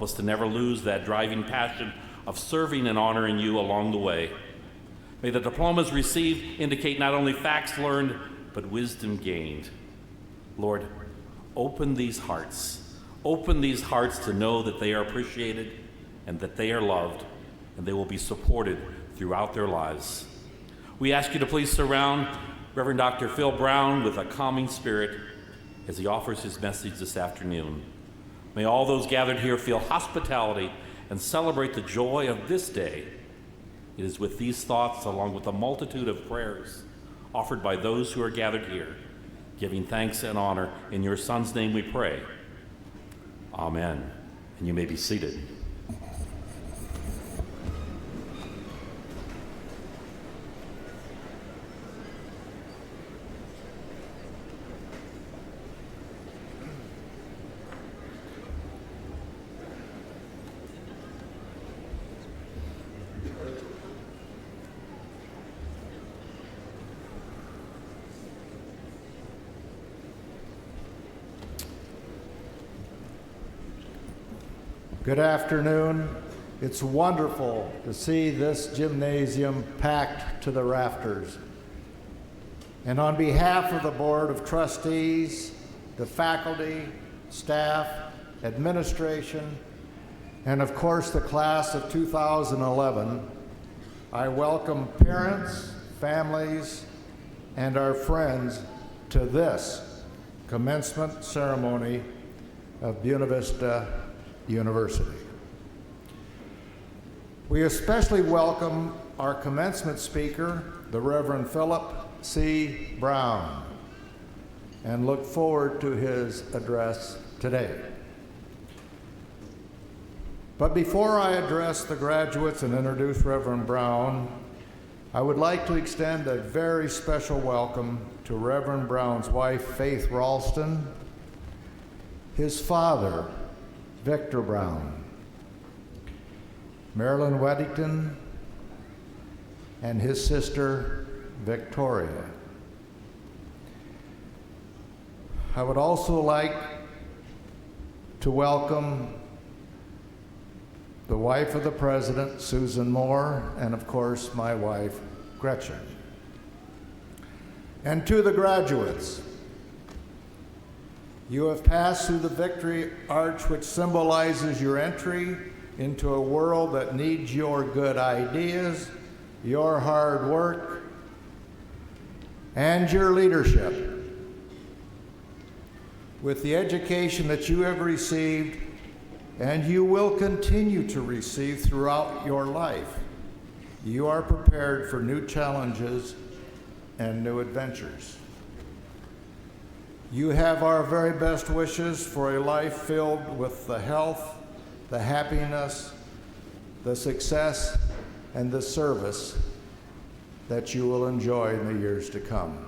us to never lose that driving passion of serving and honoring you along the way. May the diplomas received indicate not only facts learned, but wisdom gained. Lord, open these hearts. Open these hearts to know that they are appreciated and that they are loved, and they will be supported throughout their lives. We ask you to please surround Reverend Dr. Phil Brown with a calming spirit as he offers his message this afternoon. May all those gathered here feel hospitality and celebrate the joy of this day. It is with these thoughts, along with a multitude of prayers offered by those who are gathered here, giving thanks and honor in your Son's name we pray. Amen. And you may be seated. Good afternoon. It's wonderful to see this gymnasium packed to the rafters. And on behalf of the Board of Trustees, the faculty, staff, administration, and of course the class of 2011, I welcome parents, families, and our friends to this commencement ceremony of Buena Vista University. We especially welcome our commencement speaker, the Reverend Philip C. Brown, and look forward to his address today. But before I address the graduates and introduce Reverend Brown, I would like to extend a very special welcome to Reverend Brown's wife, Faith Ralston, his father, Victor Brown, Marilyn Weddington, and his sister, Victoria. I would also like to welcome the wife of the president, Susan Moore, and of course, my wife, Gretchen. And to the graduates, you have passed through the Victory Arch, which symbolizes your entry into a world that needs your good ideas, your hard work, and your leadership. With the education that you have received and you will continue to receive throughout your life, you are prepared for new challenges and new adventures. You have our very best wishes for a life filled with the health, the happiness, the success, and the service that you will enjoy in the years to come.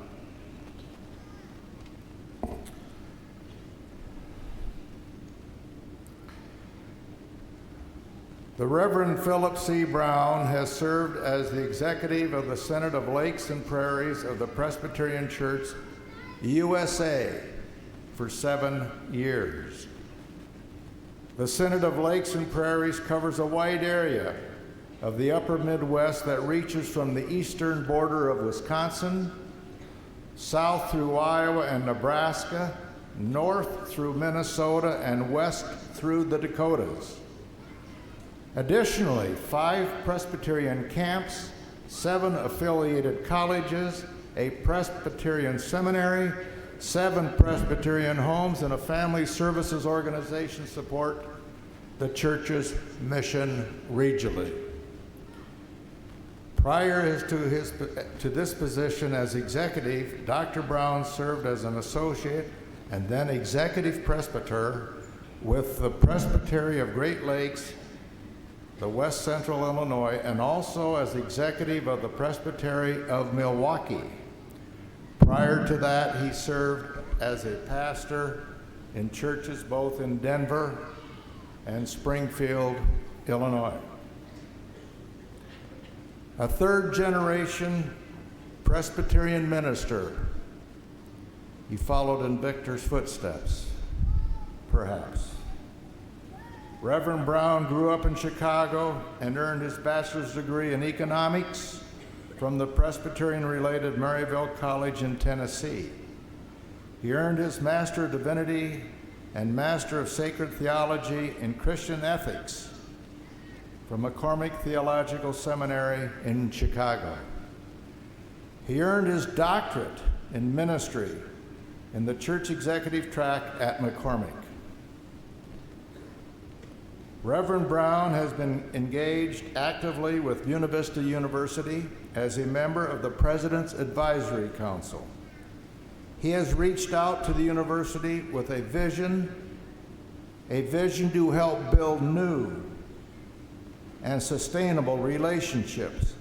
The Reverend Philip C. Brown has served as the executive of the Synod of Lakes and Prairies of the Presbyterian Church USA for 7 years. The Synod of Lakes and Prairies covers a wide area of the upper Midwest that reaches from the eastern border of Wisconsin, south through Iowa and Nebraska, north through Minnesota, and west through the Dakotas. Additionally, 5 Presbyterian camps, 7 affiliated colleges, a Presbyterian seminary, 7 Presbyterian homes, and a family services organization support the church's mission regionally. Prior to this position as executive, Dr. Brown served as an associate and then executive presbyter with the Presbytery of Great Lakes, the West Central Illinois, and also as executive of the Presbytery of Milwaukee. Prior to that, he served as a pastor in churches both in Denver and Springfield, Illinois. A third-generation Presbyterian minister, he followed in Victor's footsteps, perhaps. Reverend Brown grew up in Chicago and earned his bachelor's degree in economics from the Presbyterian-related Maryville College in Tennessee. He earned his Master of Divinity and Master of Sacred Theology in Christian Ethics from McCormick Theological Seminary in Chicago. He earned his doctorate in ministry in the church executive track at McCormick. Reverend Brown has been engaged actively with Buena Vista University as a member of the President's Advisory Council. He has reached out to the university with a vision to help build new and sustainable relationships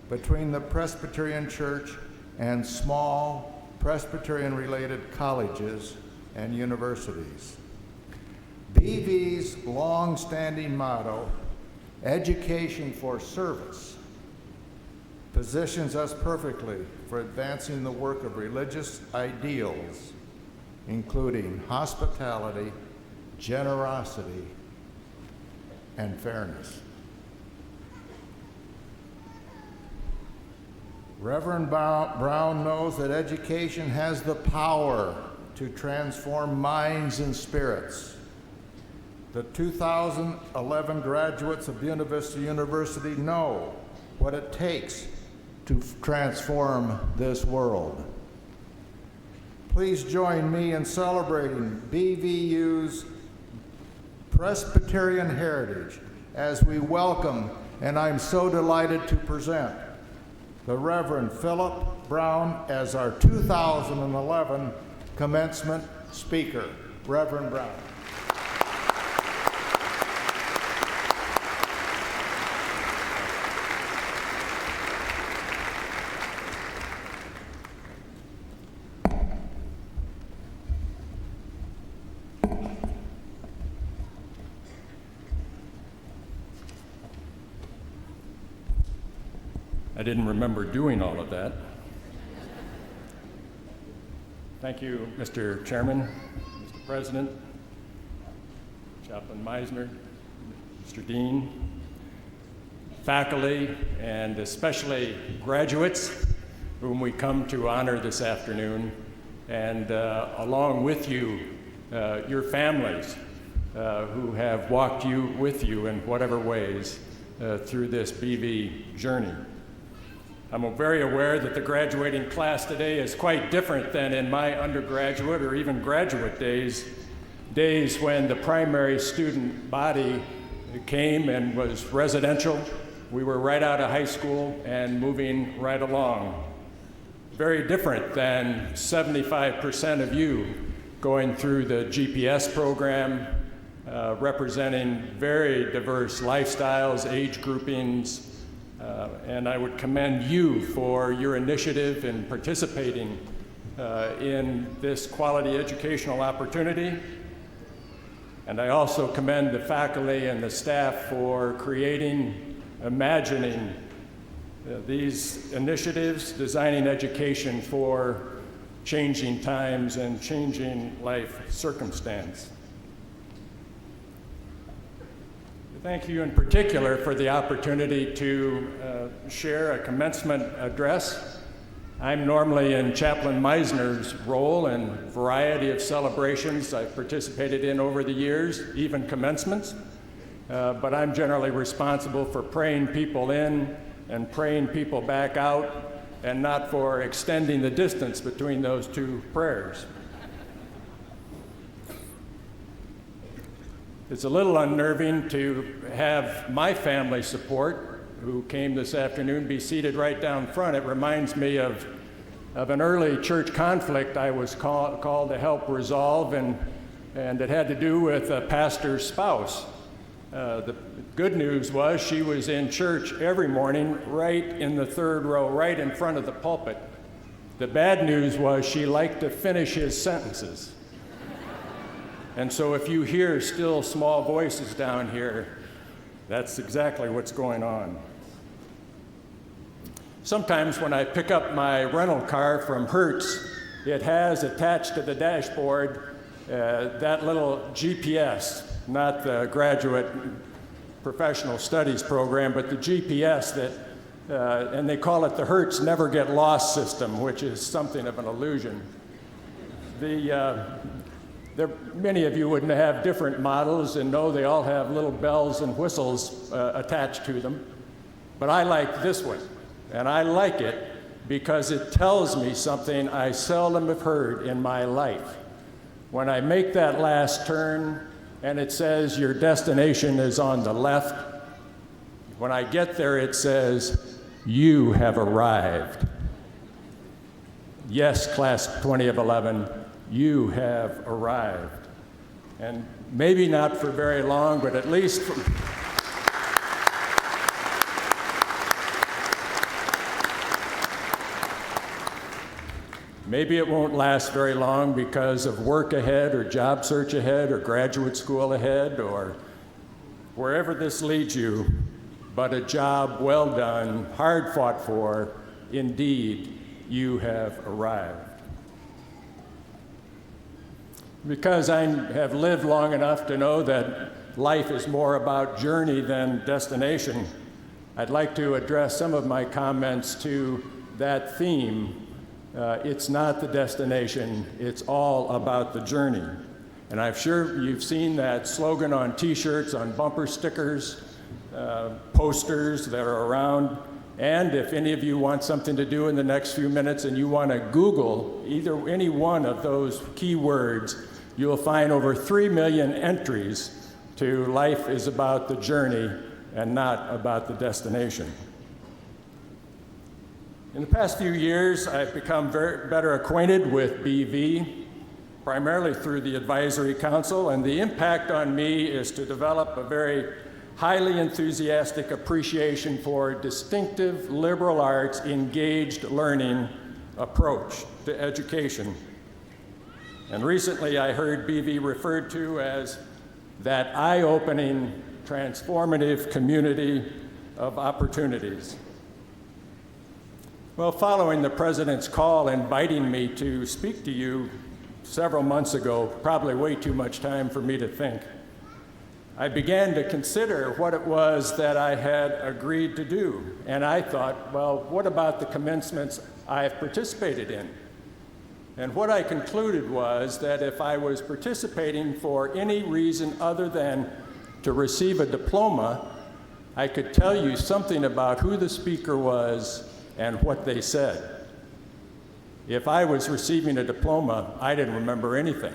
between the Presbyterian Church and small Presbyterian-related colleges and universities. BV's long-standing motto, education for service, positions us perfectly for advancing the work of religious ideals, including hospitality, generosity, and fairness. Reverend Brown knows that education has the power to transform minds and spirits. The 2011 graduates of Buena Vista University know what it takes to transform this world. Please join me in celebrating BVU's Presbyterian heritage as we welcome, and I'm so delighted to present, the Reverend Philip Brown as our 2011 commencement speaker. Reverend Brown. I didn't remember doing all of that. Thank you, Mr. Chairman, Mr. President, Chaplain Meisner, Mr. Dean, faculty, and especially graduates whom we come to honor this afternoon, and along with you, your families who have walked with you in whatever ways through this BV journey. I'm very aware that the graduating class today is quite different than in my undergraduate or even graduate days when the primary student body came and was residential. We were right out of high school and moving right along. Very different than 75% of you going through the GPS program, representing very diverse lifestyles, age groupings, and I would commend you for your initiative in participating in this quality educational opportunity. And I also commend the faculty and the staff for creating, imagining these initiatives, designing education for changing times and changing life circumstance. Thank you in particular for the opportunity to share a commencement address. I'm normally in Chaplain Meisner's role in a variety of celebrations I've participated in over the years, even commencements, but I'm generally responsible for praying people in and praying people back out, and not for extending the distance between those two prayers. It's a little unnerving to have my family support, who came this afternoon, be seated right down front. It reminds me of an early church conflict I was called to help resolve, and it had to do with a pastor's spouse. The good news was she was in church every morning, right in the third row, right in front of the pulpit. The bad news was she liked to finish his sentences. And so if you hear still small voices down here, that's exactly what's going on. Sometimes when I pick up my rental car from Hertz, it has attached to the dashboard that little GPS. not the graduate professional studies program, but the GPS that, and they call it the Hertz Never Get Lost system, which is something of an illusion. Many of you would have different models and know they all have little bells and whistles attached to them. But I like this one, and I like it because it tells me something I seldom have heard in my life. When I make that last turn and it says your destination is on the left, when I get there it says you have arrived. Yes, class 20 of 11, you have arrived. And maybe not for very long, but at least maybe it won't last very long because of work ahead or job search ahead or graduate school ahead or wherever this leads you, but a job well done, hard fought for, indeed, you have arrived. Because I have lived long enough to know that life is more about journey than destination, I'd like to address some of my comments to that theme. It's not the destination, it's all about the journey. And I'm sure you've seen that slogan on t-shirts, on bumper stickers, posters that are around. And if any of you want something to do in the next few minutes and you want to Google any one of those keywords, you'll find over 3 million entries to Life is About the Journey and Not About the Destination. In the past few years, I've become better acquainted with BV, primarily through the Advisory Council, and the impact on me is to develop a very highly enthusiastic appreciation for distinctive liberal arts engaged learning approach to education. And recently I heard BV referred to as that eye-opening, transformative community of opportunities. Well, following the President's call inviting me to speak to you several months ago, probably way too much time for me to think, I began to consider what it was that I had agreed to do. And I thought, well, what about the commencements I've participated in? And what I concluded was that if I was participating for any reason other than to receive a diploma, I could tell you something about who the speaker was and what they said. If I was receiving a diploma, I didn't remember anything.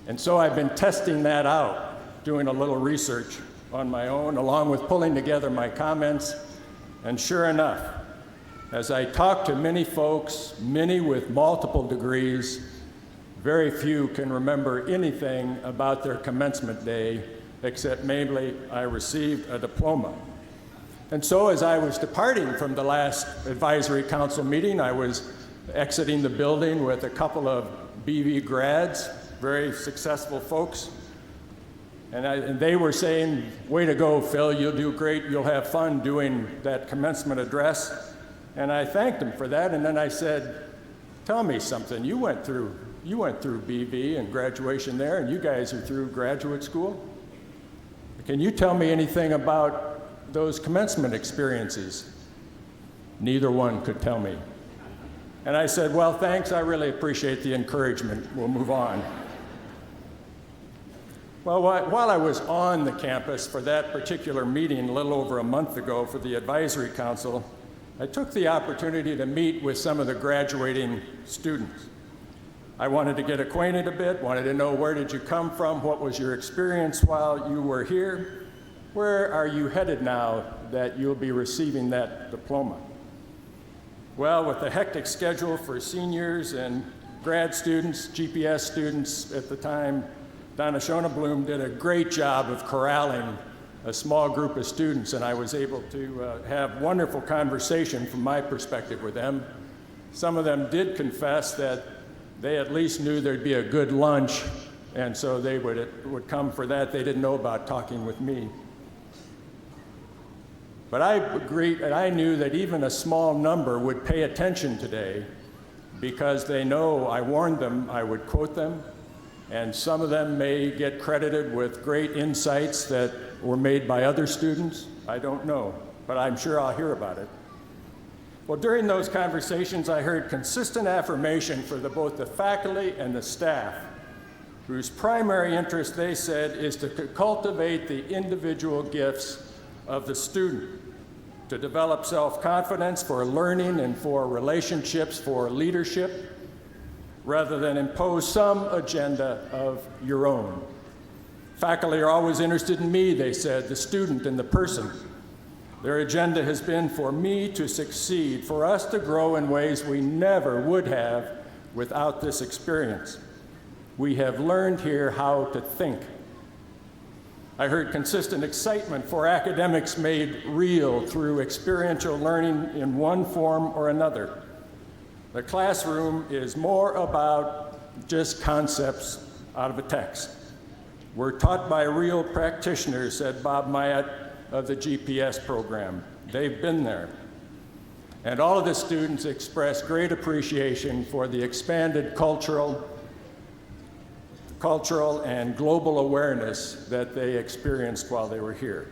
And so I've been testing that out, doing a little research on my own, along with pulling together my comments. And sure enough, as I talk to many folks, many with multiple degrees, very few can remember anything about their commencement day, except mainly I received a diploma. And so as I was departing from the last Advisory Council meeting, I was exiting the building with a couple of BV grads, very successful folks. And they were saying, way to go, Phil, you'll do great, you'll have fun doing that commencement address. And I thanked them for that, and then I said, tell me something, you went through BV and graduation there, and you guys are through graduate school. Can you tell me anything about those commencement experiences? Neither one could tell me. And I said, well, thanks, I really appreciate the encouragement, we'll move on. Well, while I was on the campus for that particular meeting a little over a month ago for the Advisory Council, I took the opportunity to meet with some of the graduating students. I wanted to get acquainted a bit, wanted to know where did you come from, what was your experience while you were here, where are you headed now that you'll be receiving that diploma? Well, with the hectic schedule for seniors and grad students, GPS students at the time, Donna Shona Bloom did a great job of corralling a small group of students, and I was able to have wonderful conversation from my perspective with them. Some of them did confess that they at least knew there'd be a good lunch, and so they would come for that. They didn't know about talking with me. But I agreed, and I knew that even a small number would pay attention today because they know I warned them I would quote them, and some of them may get credited with great insights that were made by other students. I don't know, but I'm sure I'll hear about it. Well, during those conversations, I heard consistent affirmation for both the faculty and the staff, whose primary interest, they said, is to cultivate the individual gifts of the student, to develop self-confidence for learning and for relationships, for leadership, rather than impose some agenda of your own. Faculty are always interested in me, they said, the student and the person. Their agenda has been for me to succeed, for us to grow in ways we never would have without this experience. We have learned here how to think. I heard consistent excitement for academics made real through experiential learning in one form or another. The classroom is more about just concepts out of a text. We're taught by real practitioners, said Bob Myatt of the GPS program. They've been there. And all of the students expressed great appreciation for the expanded cultural and global awareness that they experienced while they were here.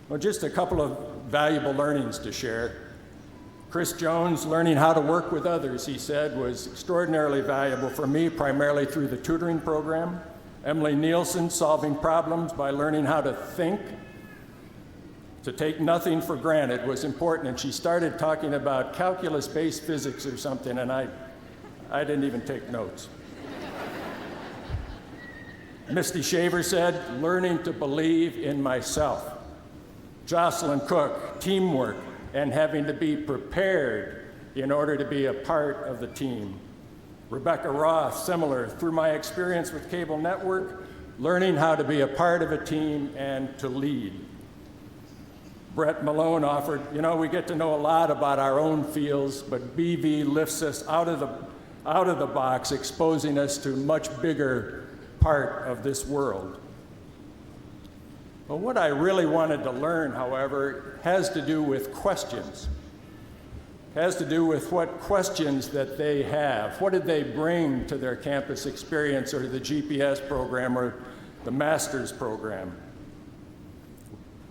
Well, just a couple of valuable learnings to share. Chris Jones, learning how to work with others, he said, was extraordinarily valuable for me, primarily through the tutoring program. Emily Nielsen, solving problems by learning how to think. To take nothing for granted was important, and she started talking about calculus-based physics or something, and I didn't even take notes. Misty Shaver said, learning to believe in myself. Jocelyn Cook, teamwork and having to be prepared in order to be a part of the team. Rebecca Roth, similar, through my experience with cable network, learning how to be a part of a team and to lead. Brett Malone offered, we get to know a lot about our own fields, but BV lifts us out of the box, exposing us to a much bigger part of this world. But what I really wanted to learn, however, has to do with questions. Has to do with what questions that they have. What did they bring to their campus experience or the GPS program or the master's program?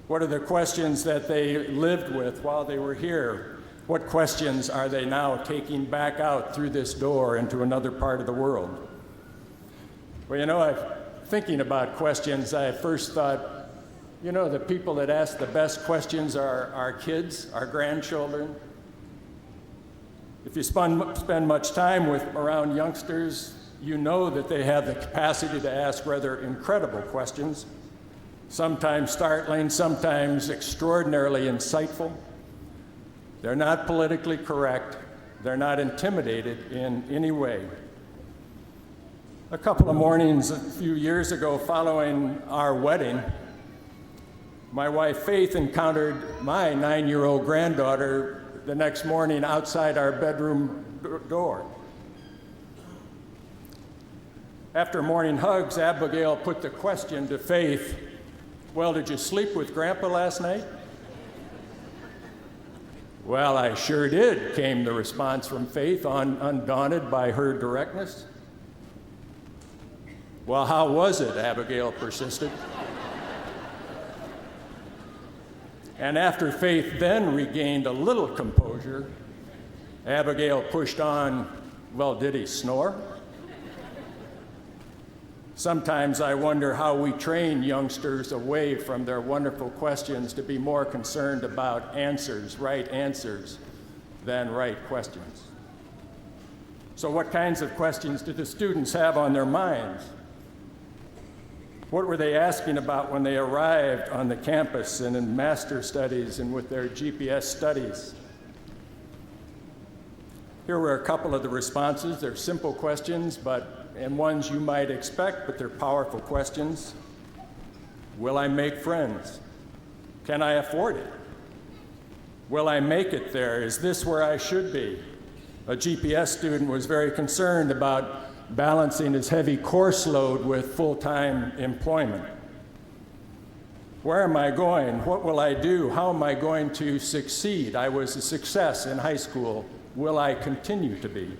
What are the questions that they lived with while they were here? What questions are they now taking back out through this door into another part of the world? Well, thinking about questions, I first thought, the people that ask the best questions are our kids, our grandchildren. If you spend much time around youngsters, you know that they have the capacity to ask rather incredible questions, sometimes startling, sometimes extraordinarily insightful. They're not politically correct. They're not intimidated in any way. A couple of mornings a few years ago following our wedding, my wife Faith encountered my 9-year-old granddaughter the next morning outside our bedroom door. After morning hugs, Abigail put the question to Faith, well, did you sleep with Grandpa last night? Well, I sure did, came the response from Faith, undaunted by her directness. Well, how was it? Abigail persisted. And after Faith then regained a little composure, Abigail pushed on, well, did he snore? Sometimes I wonder how we train youngsters away from their wonderful questions to be more concerned about answers, right answers, than right questions. So what kinds of questions did the students have on their minds? What were they asking about when they arrived on the campus and in master studies and with their GPS studies? Here were a couple of the responses. They're simple questions, and ones you might expect, but they're powerful questions. Will I make friends? Can I afford it? Will I make it there? Is this where I should be? A GPS student was very concerned about balancing his heavy course load with full-time employment. Where am I going? What will I do? How am I going to succeed? I was a success in high school. Will I continue to be?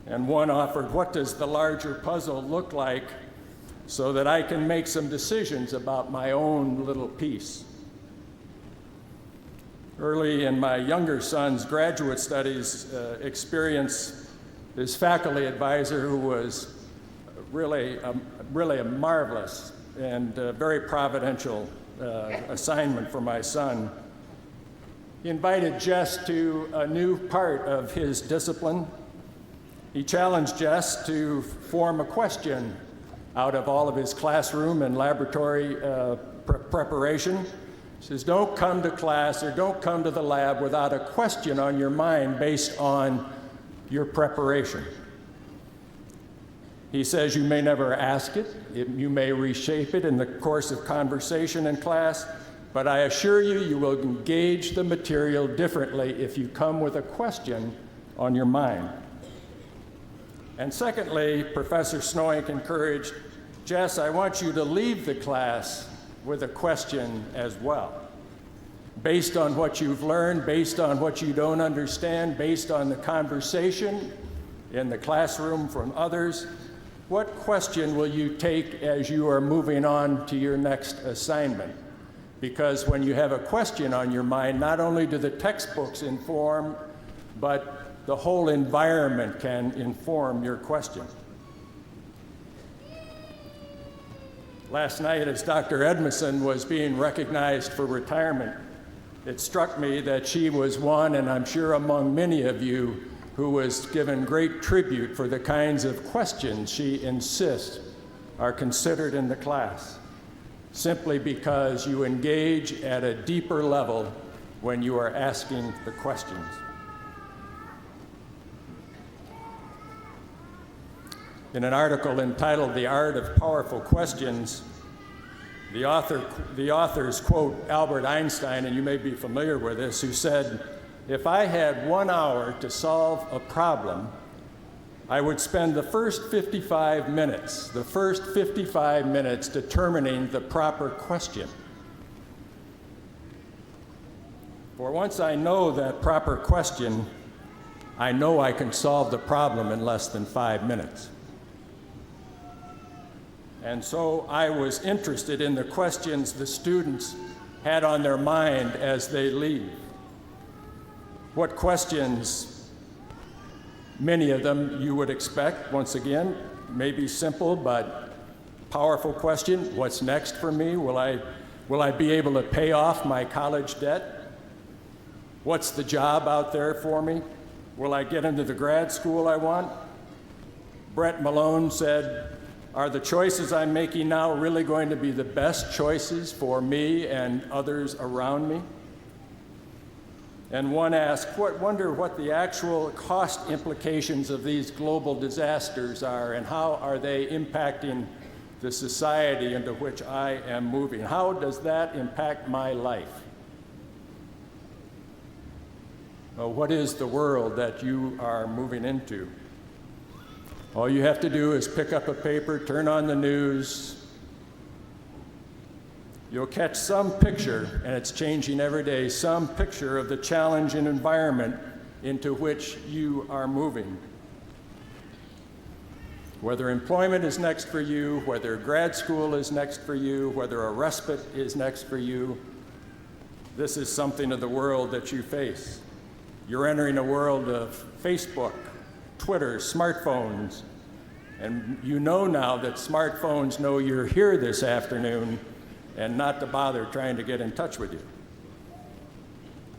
And one offered, what does the larger puzzle look like so that I can make some decisions about my own little piece? Early in my younger son's graduate studies experience, his faculty advisor, who was really a marvelous and very providential assignment for my son, he invited Jess to a new part of his discipline. He challenged Jess to form a question out of all of his classroom and laboratory preparation. He says, don't come to class or don't come to the lab without a question on your mind based on your preparation. He says you may never ask it, you may reshape it in the course of conversation in class, but I assure you, you will engage the material differently if you come with a question on your mind. And secondly, Professor Snoink encouraged, Jess, I want you to leave the class with a question as well. Based on what you've learned, based on what you don't understand, based on the conversation in the classroom from others, what question will you take as you are moving on to your next assignment? Because when you have a question on your mind, not only do the textbooks inform, but the whole environment can inform your question. Last night, as Dr. Edmondson was being recognized for retirement, it struck me that she was one, and I'm sure among many of you, who was given great tribute for the kinds of questions she insists are considered in the class, simply because you engage at a deeper level when you are asking the questions. In an article entitled The Art of Powerful Questions, the authors quote Albert Einstein, and you may be familiar with this, who said, if I had 1 hour to solve a problem, I would spend the first 55 minutes determining the proper question. For once I know that proper question, I know I can solve the problem in less than 5 minutes. And so I was interested in the questions the students had on their mind as they leave. What questions, many of them you would expect, once again, maybe simple but powerful question. What's next for me? Will I be able to pay off my college debt? What's the job out there for me? Will I get into the grad school I want? Brett Malone said, are the choices I'm making now really going to be the best choices for me and others around me? And one asked, wonder what the actual cost implications of these global disasters are and how are they impacting the society into which I am moving? How does that impact my life? Well, what is the world that you are moving into? All you have to do is pick up a paper, turn on the news. You'll catch some picture, and it's changing every day, some picture of the challenge and environment into which you are moving. Whether employment is next for you, whether grad school is next for you, whether a respite is next for you, this is something of the world that you face. You're entering a world of Facebook, Twitter, smartphones, and you know now that smartphones know you're here this afternoon and not to bother trying to get in touch with you.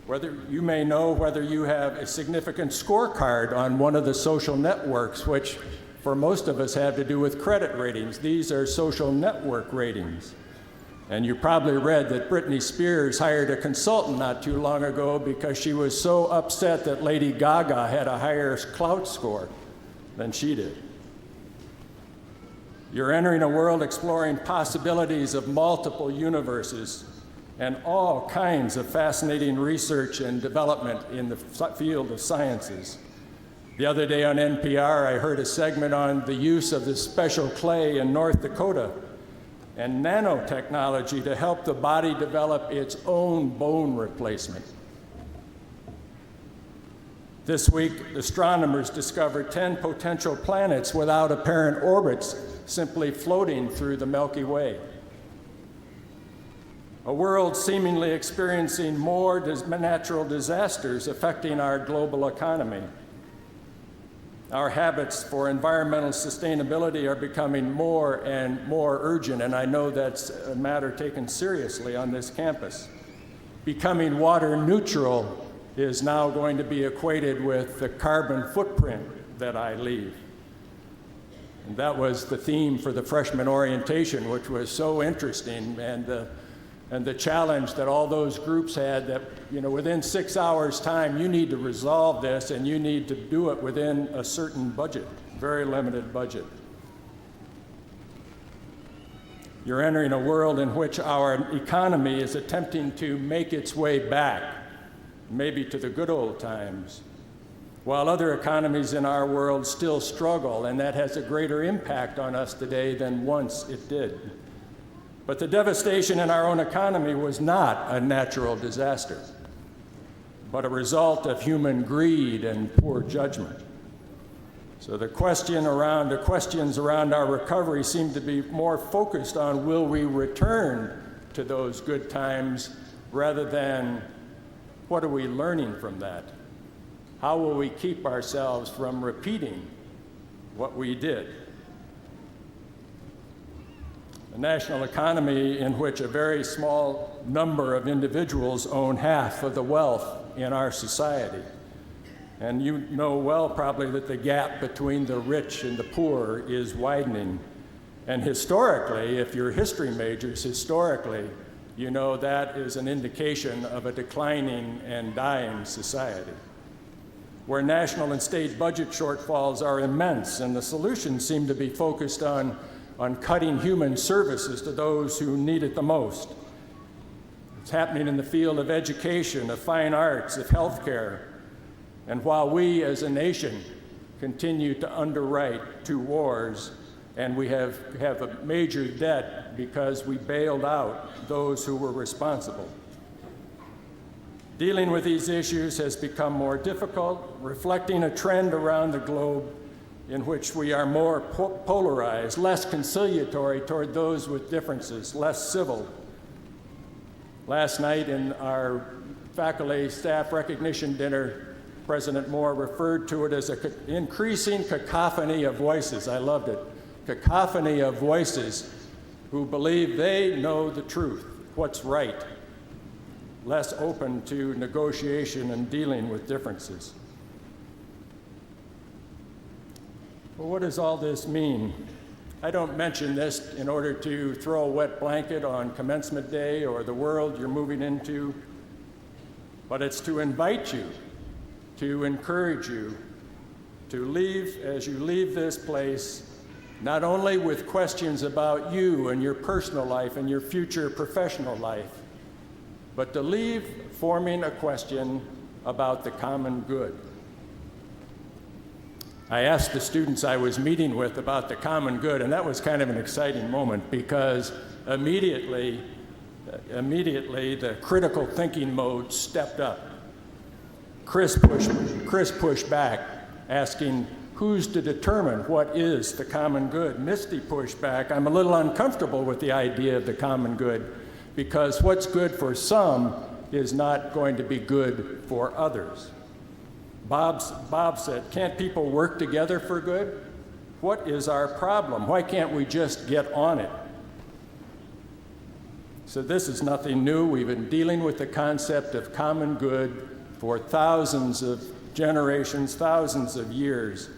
Whether you may know whether you have a significant scorecard on one of the social networks, which for most of us have to do with credit ratings. These are social network ratings. And you probably read that Britney Spears hired a consultant not too long ago because she was so upset that Lady Gaga had a higher clout score than she did. You're entering a world exploring possibilities of multiple universes and all kinds of fascinating research and development in the field of sciences. The other day on NPR, I heard a segment on the use of this special clay in North Dakota and nanotechnology to help the body develop its own bone replacement. This week, astronomers discovered 10 potential planets without apparent orbits, simply floating through the Milky Way. A world seemingly experiencing more natural disasters affecting our global economy. Our habits for environmental sustainability are becoming more and more urgent, and I know that's a matter taken seriously on this campus. Becoming water neutral is now going to be equated with the carbon footprint that I leave. And that was the theme for the freshman orientation, which was so interesting, and the challenge that all those groups had that, within 6 hours' time, you need to resolve this, and you need to do it within a certain budget, very limited budget. You're entering a world in which our economy is attempting to make its way back, maybe to the good old times, while other economies in our world still struggle, and that has a greater impact on us today than once it did. But the devastation in our own economy was not a natural disaster, but a result of human greed and poor judgment. So the questions around our recovery seem to be more focused on will we return to those good times rather than what are we learning from that? How will we keep ourselves from repeating what we did? A national economy in which a very small number of individuals own half of the wealth in our society. And you know well probably that the gap between the rich and the poor is widening. And historically, if you're history majors, historically, you know that is an indication of a declining and dying society, where national and state budget shortfalls are immense, and the solutions seem to be focused on cutting human services to those who need it the most. It's happening in the field of education, of fine arts, of healthcare. And while we as a nation continue to underwrite 2 wars, and we have a major debt because we bailed out those who were responsible. Dealing with these issues has become more difficult, reflecting a trend around the globe in which we are more polarized, less conciliatory toward those with differences, less civil. Last night in our faculty staff recognition dinner, President Moore referred to it as an increasing cacophony of voices. I loved it. Cacophony of voices who believe they know the truth, what's right, less open to negotiation and dealing with differences. Well, what does all this mean? I don't mention this in order to throw a wet blanket on commencement day or the world you're moving into, but it's to invite you, to encourage you, to leave, as you leave this place, not only with questions about you and your personal life and your future professional life, but to leave forming a question about the common good. I asked the students I was meeting with about the common good, and that was kind of an exciting moment because immediately the critical thinking mode stepped up. Chris pushed back, asking, who's to determine what is the common good? Misty pushed back, I'm a little uncomfortable with the idea of the common good because what's good for some is not going to be good for others. Bob said, can't people work together for good? What is our problem? Why can't we just get on it? So this is nothing new. We've been dealing with the concept of common good for thousands of generations, thousands of years.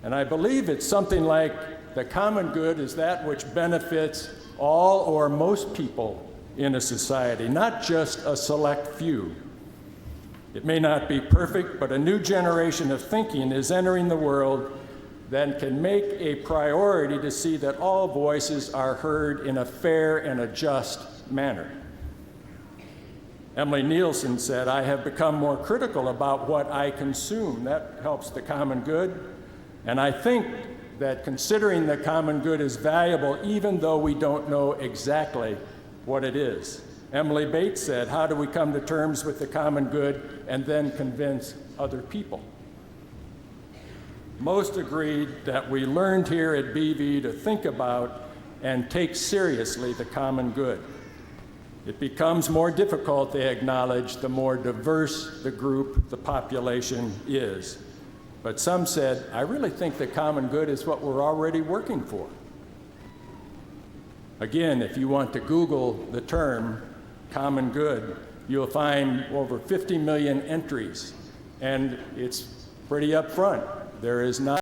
And I believe it's something like the common good is that which benefits all or most people in a society, not just a select few. It may not be perfect, but a new generation of thinking is entering the world that can make a priority to see that all voices are heard in a fair and a just manner. Emily Nielsen said, I have become more critical about what I consume. That helps the common good. And I think that considering the common good is valuable even though we don't know exactly what it is. Emily Bates said, how do we come to terms with the common good and then convince other people? most agreed that we learned here at BV to think about and take seriously the common good. It becomes more difficult, they acknowledge, the more diverse the group, the population is. But some said, I really think the common good is what we're already working for. Again, if you want to Google the term common good, you'll find over 50 million entries, and it's pretty upfront. There is not